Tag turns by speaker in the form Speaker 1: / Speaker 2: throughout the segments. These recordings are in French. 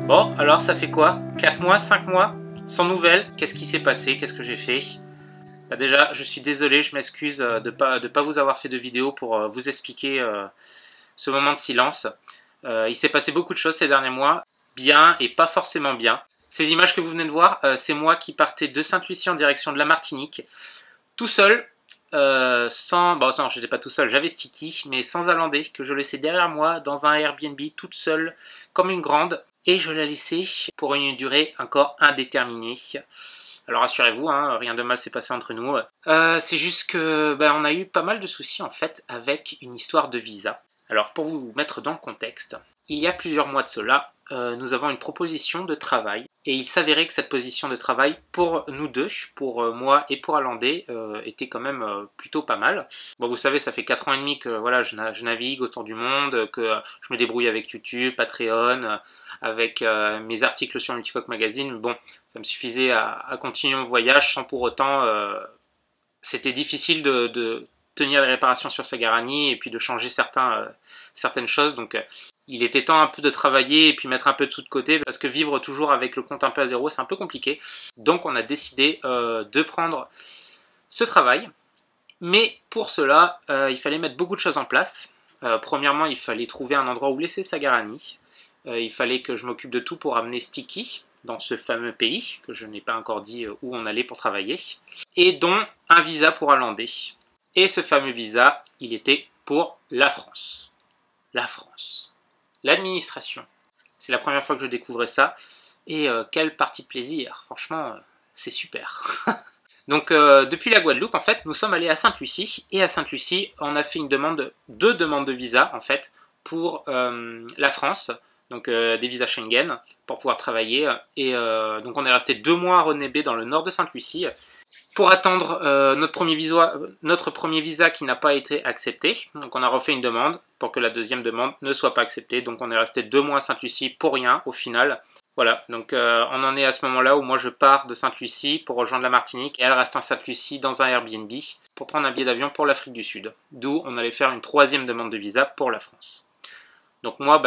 Speaker 1: Bon, alors ça fait quoi? 4 mois, 5 mois? Sans nouvelles? Qu'est-ce qui s'est passé? Qu'est-ce que j'ai fait? Bah déjà, je suis désolé, je m'excuse de pas vous avoir fait de vidéo pour vous expliquer ce moment de silence. Il s'est passé beaucoup de choses ces derniers mois, bien et pas forcément bien. Ces images que vous venez de voir, c'est moi qui partais de Sainte-Lucie en direction de la Martinique, tout seul, sans... Bon, non, j'étais pas tout seul, j'avais Sticky, mais sans Hollandais, que je laissais derrière moi dans un Airbnb, toute seule, comme une grande, et je la laissais pour une durée encore indéterminée. Alors rassurez-vous, hein, rien de mal s'est passé entre nous. C'est juste que on a eu pas mal de soucis en fait avec une histoire de visa. Alors pour vous mettre dans le contexte, il y a plusieurs mois de cela, nous avons une proposition de travail. Et il s'avérait que cette position de travail, pour nous deux, pour moi et pour Hollandais, était quand même plutôt pas mal. Bon, vous savez, ça fait 4 ans et demi que voilà, je navigue autour du monde, que je me débrouille avec YouTube, Patreon, avec mes articles sur Multicoque Magazine. Bon, ça me suffisait à continuer mon voyage sans pour autant... c'était difficile de tenir les réparations sur Sagarani et puis de changer certaines choses. Donc il était temps un peu de travailler et puis mettre un peu de sous de côté parce que vivre toujours avec le compte un peu à zéro, c'est un peu compliqué. Donc on a décidé de prendre ce travail. Mais pour cela, il fallait mettre beaucoup de choses en place. Premièrement, il fallait trouver un endroit où laisser Sagarani. Il fallait que je m'occupe de tout pour amener Sticky dans ce fameux pays, que je n'ai pas encore dit où on allait pour travailler, et dont un visa pour Hollandais. Et ce fameux visa, il était pour la France. La France. L'administration. C'est la première fois que je découvrais ça, et quelle partie de plaisir. Franchement, c'est super. Donc depuis la Guadeloupe, en fait, nous sommes allés à Sainte-Lucie, et à Sainte-Lucie, on a fait deux demandes de visa, en fait, pour la France, donc des visas Schengen, pour pouvoir travailler, et donc on est resté 2 mois à Renébé, dans le nord de Sainte-Lucie, pour attendre notre premier visa qui n'a pas été accepté. Donc on a refait une demande, pour que la deuxième demande ne soit pas acceptée, donc on est resté 2 mois à Sainte-Lucie pour rien, au final. Voilà, donc on en est à ce moment-là où moi je pars de Sainte-Lucie pour rejoindre la Martinique et elle reste à Sainte-Lucie dans un Airbnb pour prendre un billet d'avion pour l'Afrique du Sud. D'où on allait faire une 3e demande de visa pour la France. Donc moi,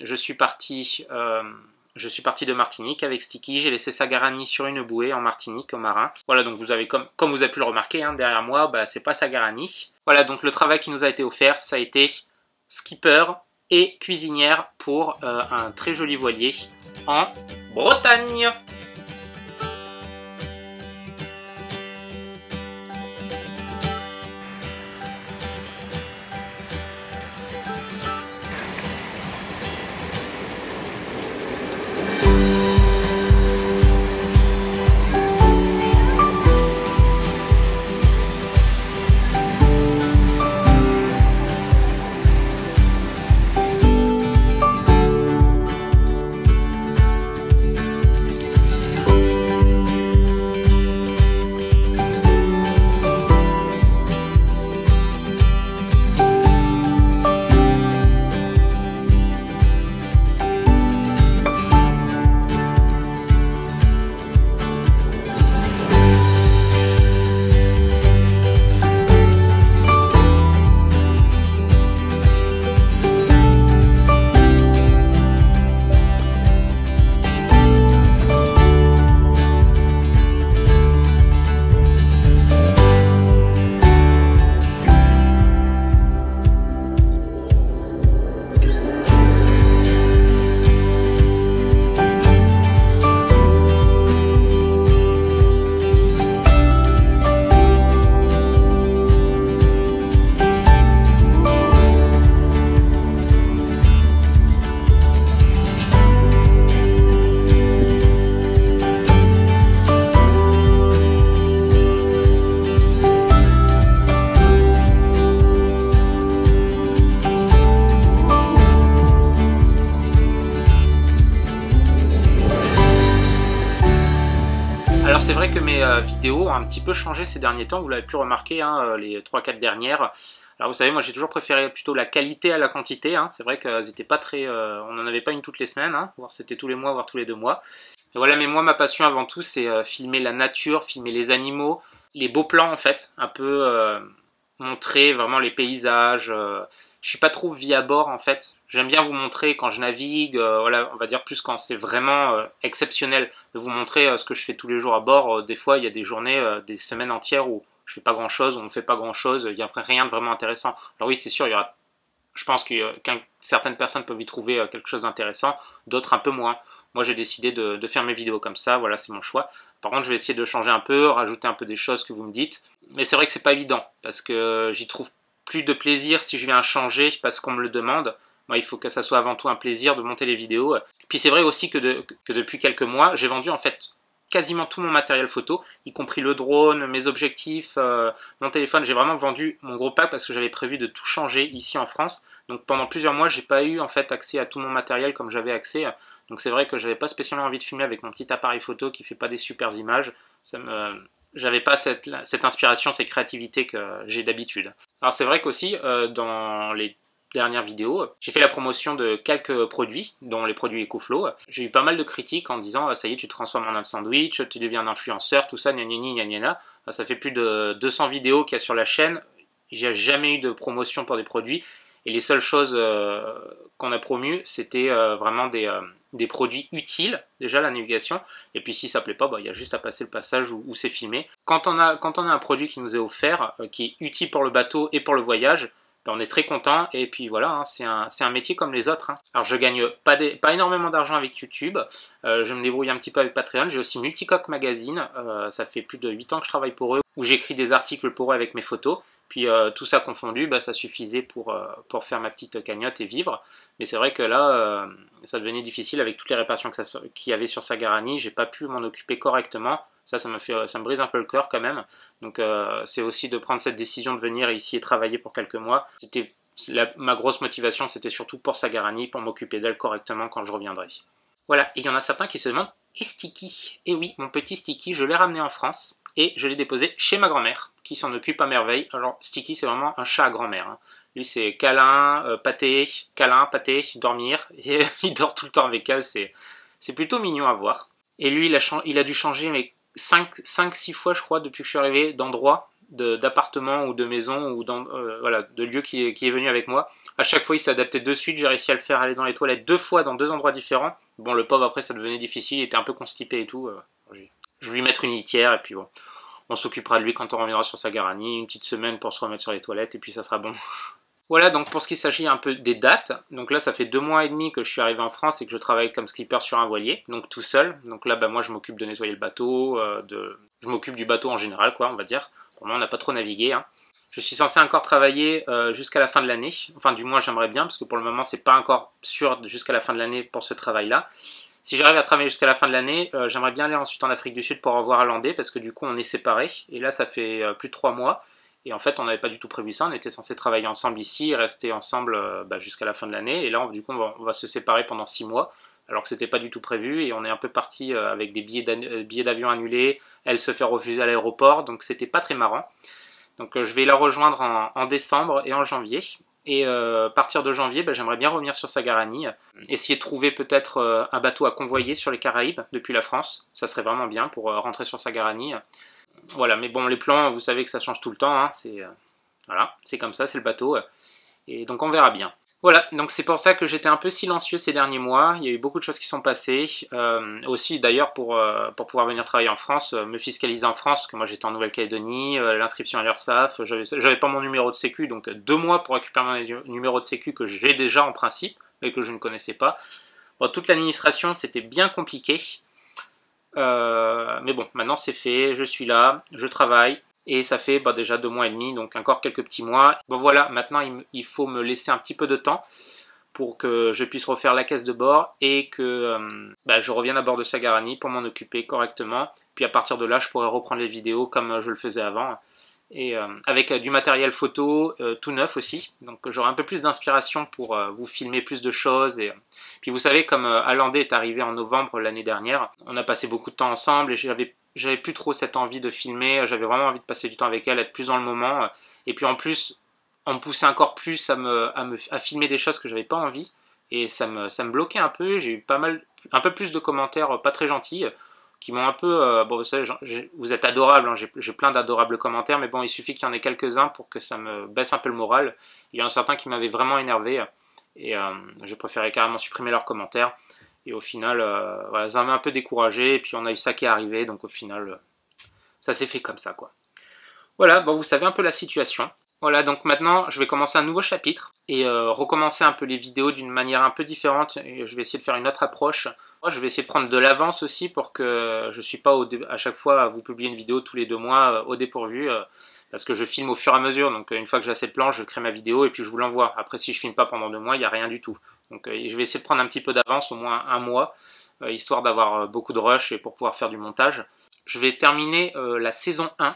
Speaker 1: je suis parti de Martinique avec Sticky, j'ai laissé Sagarani sur une bouée en Martinique, au marin. Voilà, donc vous avez comme vous avez pu le remarquer, hein, derrière moi, c'est pas Sagarani. Voilà, donc le travail qui nous a été offert, ça a été skipper et cuisinière pour un très joli voilier en Bretagne. Alors c'est vrai que mes vidéos ont un petit peu changé ces derniers temps, vous l'avez pu remarquer, hein, les 3-4 dernières. Alors vous savez, moi j'ai toujours préféré plutôt la qualité à la quantité, hein. C'est vrai qu'elles n'étaient pas très... on n'en avait pas une toutes les semaines, hein, voire c'était tous les mois, voire tous les 2 mois. Et voilà, mais moi ma passion avant tout c'est filmer la nature, filmer les animaux, les beaux plans en fait, un peu montrer vraiment les paysages, Je suis pas trop vie à bord en fait. J'aime bien vous montrer quand je navigue, voilà, on va dire plus quand c'est vraiment exceptionnel de vous montrer ce que je fais tous les jours à bord. Des fois, il y a des journées, des semaines entières où je fais pas grand chose, où on fait pas grand chose, il y a rien de vraiment intéressant. Alors oui, c'est sûr, il y aura, je pense que certaines personnes peuvent y trouver quelque chose d'intéressant, d'autres un peu moins. Moi, j'ai décidé de faire mes vidéos comme ça, voilà, c'est mon choix. Par contre, je vais essayer de changer un peu, rajouter un peu des choses que vous me dites. Mais c'est vrai que c'est pas évident, parce que j'y trouve plus de plaisir si je viens changer parce qu'on me le demande. Moi, il faut que ça soit avant tout un plaisir de monter les vidéos. Puis c'est vrai aussi que depuis quelques mois, j'ai vendu en fait quasiment tout mon matériel photo, y compris le drone, mes objectifs, mon téléphone. J'ai vraiment vendu mon gros pack parce que j'avais prévu de tout changer ici en France. Donc pendant plusieurs mois, j'ai pas eu en fait accès à tout mon matériel comme j'avais accès. Donc c'est vrai que j'avais pas spécialement envie de filmer avec mon petit appareil photo qui fait pas des super images. J'avais pas cette inspiration, cette créativité que j'ai d'habitude. Alors c'est vrai qu'aussi dans les dernières vidéos, j'ai fait la promotion de quelques produits, dont les produits EcoFlow. J'ai eu pas mal de critiques en disant ah, ça y est, tu te transformes en un sandwich, tu deviens un influenceur, tout ça, gna gna gna gna gna. Ça fait plus de 200 vidéos qu'il y a sur la chaîne. J'ai jamais eu de promotion pour des produits. Et les seules choses qu'on a promues, c'était vraiment des produits utiles, déjà la navigation. Et puis si ça plaît pas, il y a juste à passer le passage où c'est filmé. Quand on a un produit qui nous est offert, qui est utile pour le bateau et pour le voyage, on est très content. Et puis voilà, hein, c'est un métier comme les autres. Hein. Alors je gagne pas énormément d'argent avec YouTube. Je me débrouille un petit peu avec Patreon. J'ai aussi Multicoque Magazine. Ça fait plus de 8 ans que je travaille pour eux, où j'écris des articles pour eux avec mes photos. Puis tout ça confondu, ça suffisait pour faire ma petite cagnotte et vivre. Mais c'est vrai que là, ça devenait difficile avec toutes les réparations qu'il y avait sur Sagarani. J'ai pas pu m'en occuper correctement. Ça me brise un peu le cœur quand même. Donc c'est aussi de prendre cette décision de venir ici et travailler pour quelques mois. Ma grosse motivation, c'était surtout pour Sagarani, pour m'occuper d'elle correctement quand je reviendrai. Voilà, et il y en a certains qui se demandent, et Sticky? Et oui, mon petit Sticky, je l'ai ramené en France. Et je l'ai déposé chez ma grand-mère, qui s'en occupe à merveille. Alors, Sticky, c'est vraiment un chat à grand-mère. Hein. Lui, c'est câlin, pâté, dormir. Et il dort tout le temps avec elle. C'est plutôt mignon à voir. Et lui, il a dû changer 5-6 fois, je crois, depuis que je suis arrivé, d'endroit, d'appartement ou de maison, ou voilà, de lieu qui est venu avec moi. À chaque fois, il s'est adapté de suite. J'ai réussi à le faire aller dans les toilettes 2 fois dans 2 endroits différents. Bon, le pauvre, après, ça devenait difficile. Il était un peu constipé et tout. Je vais lui mettre une litière et puis bon, on s'occupera de lui quand on reviendra sur Sagarani, une petite semaine pour se remettre sur les toilettes et puis ça sera bon. Voilà donc pour ce qui s'agit un peu des dates. Donc là ça fait 2 mois et demi que je suis arrivé en France et que je travaille comme skipper sur un voilier, donc tout seul. Donc là moi je m'occupe de nettoyer le bateau, je m'occupe du bateau en général quoi on va dire. Pour moi on n'a pas trop navigué. Hein. Je suis censé encore travailler jusqu'à la fin de l'année, enfin du moins j'aimerais bien parce que pour le moment c'est pas encore sûr jusqu'à la fin de l'année pour ce travail là. Si j'arrive à travailler jusqu'à la fin de l'année, j'aimerais bien aller ensuite en Afrique du Sud pour revoir à Landais parce que du coup on est séparés. Et là ça fait plus de 3 mois. Et en fait on n'avait pas du tout prévu ça, on était censé travailler ensemble ici et rester ensemble jusqu'à la fin de l'année. Et là du coup on va se séparer pendant 6 mois alors que c'était pas du tout prévu. Et on est un peu parti avec des billets d'avion annulés, elle se fait refuser à l'aéroport, donc c'était pas très marrant. Donc je vais la rejoindre en décembre et en janvier. Et à partir de janvier, j'aimerais bien revenir sur Sagarani, essayer de trouver peut-être un bateau à convoyer sur les Caraïbes depuis la France. Ça serait vraiment bien pour rentrer sur Sagarani. Voilà, mais bon, les plans, vous savez que ça change tout le temps. Hein, voilà, c'est comme ça, c'est le bateau. Et donc on verra bien. Voilà, donc c'est pour ça que j'étais un peu silencieux ces derniers mois. Il y a eu beaucoup de choses qui sont passées. Aussi d'ailleurs pour pouvoir venir travailler en France, me fiscaliser en France, parce que moi j'étais en Nouvelle-Calédonie, l'inscription à l'URSSAF, j'avais pas mon numéro de sécu, donc 2 mois pour récupérer mon numéro de sécu que j'ai déjà en principe, mais que je ne connaissais pas. Bon, toute l'administration c'était bien compliqué. Mais bon, maintenant c'est fait, je suis là, je travaille. Et ça fait déjà 2 mois et demi, donc encore quelques petits mois. Bon voilà, maintenant il faut me laisser un petit peu de temps pour que je puisse refaire la caisse de bord et que je revienne à bord de Sagarani pour m'en occuper correctement. Puis à partir de là, je pourrai reprendre les vidéos comme je le faisais avant. Et avec du matériel photo tout neuf aussi. Donc j'aurai un peu plus d'inspiration pour vous filmer plus de choses. Et puis vous savez, comme Alandais est arrivé en novembre l'année dernière, on a passé beaucoup de temps ensemble et j'avais plus trop cette envie de filmer, j'avais vraiment envie de passer du temps avec elle, être plus dans le moment. Et puis en plus, on me poussait encore plus à filmer des choses que j'avais pas envie. Et ça me bloquait un peu, j'ai eu un peu plus de commentaires pas très gentils. qui m'ont un peu... bon, vous savez, vous êtes adorables, hein, j'ai plein d'adorables commentaires, mais bon, il suffit qu'il y en ait quelques-uns pour que ça me baisse un peu le moral. Il y en a certains qui m'avaient vraiment énervé, et j'ai préféré carrément supprimer leurs commentaires. Et au final, voilà, ça m'a un peu découragé, et puis on a eu ça qui est arrivé, donc au final, ça s'est fait comme ça, quoi. Voilà, bon, vous savez un peu la situation. Voilà, donc maintenant, je vais commencer un nouveau chapitre et recommencer un peu les vidéos d'une manière un peu différente. Et je vais essayer de faire une autre approche. Je vais essayer de prendre de l'avance aussi pour que je ne suis pas à chaque fois à vous publier une vidéo tous les 2 mois au dépourvu. Parce que je filme au fur et à mesure. Donc une fois que j'ai assez de plans, je crée ma vidéo et puis je vous l'envoie. Après, si je filme pas pendant 2 mois, il n'y a rien du tout. Donc je vais essayer de prendre un petit peu d'avance, au moins 1 mois, histoire d'avoir beaucoup de rush et pour pouvoir faire du montage. Je vais terminer la saison 1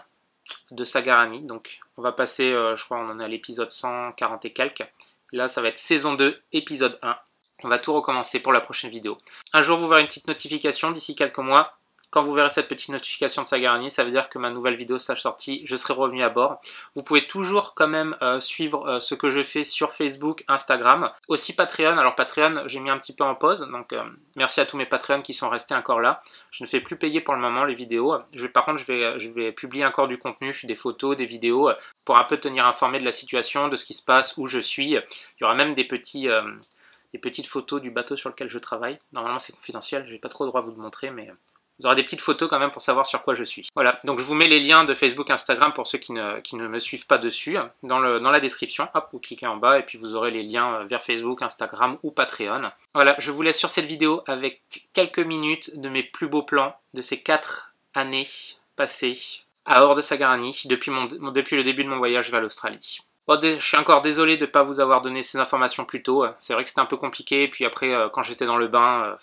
Speaker 1: de Sagarani, donc on va passer, je crois on en est à l'épisode 140 et quelques, là ça va être saison 2, épisode 1, on va tout recommencer pour la prochaine vidéo. Un jour vous verrez une petite notification d'ici quelques mois, quand vous verrez cette petite notification de Sagarani, ça veut dire que ma nouvelle vidéo sera sortie, je serai revenu à bord. Vous pouvez toujours quand même suivre ce que je fais sur Facebook, Instagram, aussi Patreon. Alors Patreon, j'ai mis un petit peu en pause, donc merci à tous mes Patreons qui sont restés encore là. Je ne fais plus payer pour le moment les vidéos. Par contre, je vais publier encore du contenu, des photos, des vidéos, pour un peu tenir informé de la situation, de ce qui se passe, où je suis. Il y aura même des petites photos du bateau sur lequel je travaille. Normalement c'est confidentiel, j'ai pas trop le droit de vous le montrer, mais... vous aurez des petites photos quand même pour savoir sur quoi je suis. Voilà, donc je vous mets les liens de Facebook, Instagram pour ceux qui ne me suivent pas dessus, dans la description. Hop, vous cliquez en bas et puis vous aurez les liens vers Facebook, Instagram ou Patreon. Voilà, je vous laisse sur cette vidéo avec quelques minutes de mes plus beaux plans de ces 4 années passées à hors de Sagarani depuis le début de mon voyage vers l'Australie. Bon, je suis encore désolé de ne pas vous avoir donné ces informations plus tôt. C'est vrai que c'était un peu compliqué, et puis après, quand j'étais dans le bain,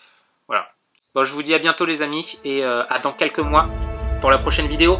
Speaker 1: voilà. Bon, je vous dis à bientôt les amis, et à dans quelques mois pour la prochaine vidéo.